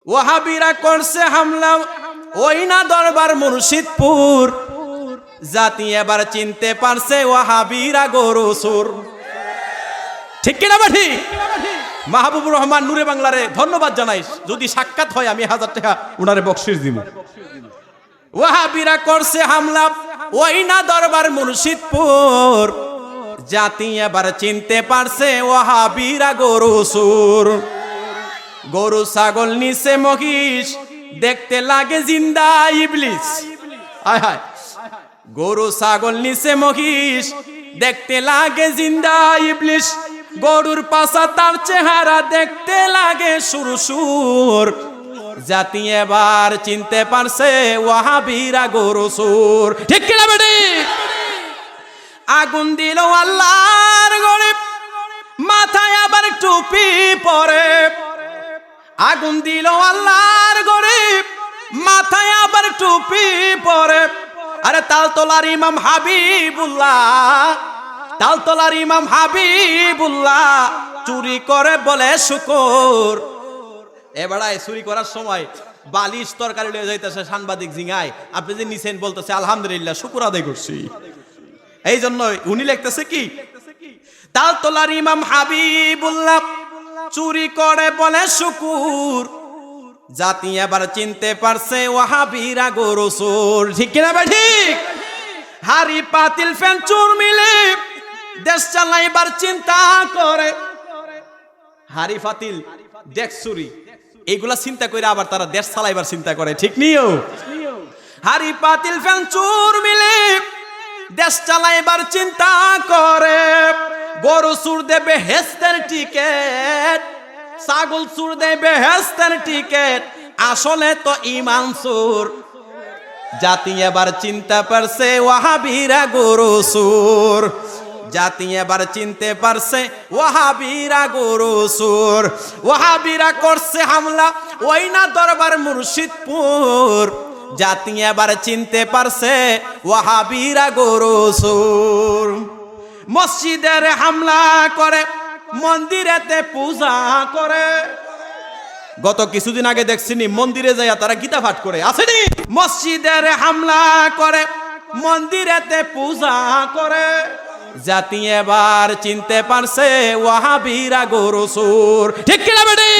ওয়াহাবিরা করছে হামলা ওই না দরবার মুর্শিদপুর, জাতি এবার চিনতে পারছে ওয়াহাবিরা গরু সুর। ঠিক কিনা বাঠি? মাহবুবুর রহমান নূরে বাংলারে ধন্যবাদ জানাই, যদি সাক্ষাৎ হয় আমি 1000 টাকা উনারে বকশিশ দিব। ওয়াহাবিরা করছে হামলা ওই না দরবার মুর্শিদপুর, জাতি এবার চিনতে পারছে ওয়াহাবিরা গরু সুর। গরু ছাগল নিচে মহিষ দেখতে লাগে জিন্দা ইবলিস। হায় হায়, গরু ছাগল নিচে মহিষ দেখতে লাগে জিন্দা ইবলিস। গরুর পাছা তার চেহারা দেখতে লাগে সুরসুর, জাতি এবার চিনতে পারছে ওয়াহাবিরা গরু সুর। ঠিক কিনা বেটি? আগুন দিল আল্লাহর গরিব, মাথায় আবার টুপি পরে। আগুন দিল আল্লাহর গরিব, মাথায় আবার টুপি পরে। আরে তালতলার ইমাম হাবিবুল্লাহ, তালতলার ইমাম হাবিবুল্লাহ চুরি করে বলে শুকর। এবারে চুরি করার সময় বালিশ তরকারি লয়ে যাইতেছে, সাংবাদিক জিঙায় আপনি যে নিছেন বলতেছে আলহামদুলিল্লাহ শুকর আদায় করছি। এই জন্য উনি লিখতেছে কি, তালতলার ইমাম হাবিবুল্লাহ চুরি করে বলে শুকুর, জাতি এবার চিনতে পারছে ওয়াহাবিরা গরু সুর। ঠিক কিনা ভাই? ঠিক। হাড়ি পাতিল ফ্যান চুর মিলে দেশ চালাইবার চিন্তা করে। হাড়ি পাতিল দেশ চুরি এইগুলা চিন্তা করে আবার তারা দেশ চালাইবার চিন্তা করে। ঠিক নিও? হাড়ি পাতিল ফ্যান চুর মিলে দেশ চালাইবার চিন্তা করে। গরু চুর দেবে হেস্তের টিকেট, ছাগল চুর দেবে হেস্তের টিকেট, আসলে তো ইমান চুর, জাতি এবার চিনতে পারছে ওয়াহাবিরা গরু সুর। জাতি এবার চিনতে পারছে ওয়াহাবিরা গরু সুর। ওয়াহাবিরা করছে হামলা ওই না দরবার মুর্শিদপুর, জাতি এবার চিনতে পারছে ওয়াহাবিরা গরু সুর। মসজিদের হামলা করে, মন্দিরেতে পূজা করে। গত কিছুদিন আগে দেখছিনি মন্দিরে যাইয়া তারা গীতা পাঠ করে, আসেনি? মসজিদের হামলা করে, মন্দিরেতে পূজা করে, জাতি এবার চিনতে পারছে ওয়াহাবিরা গরু সুর। ঠিক কিনা বেটি?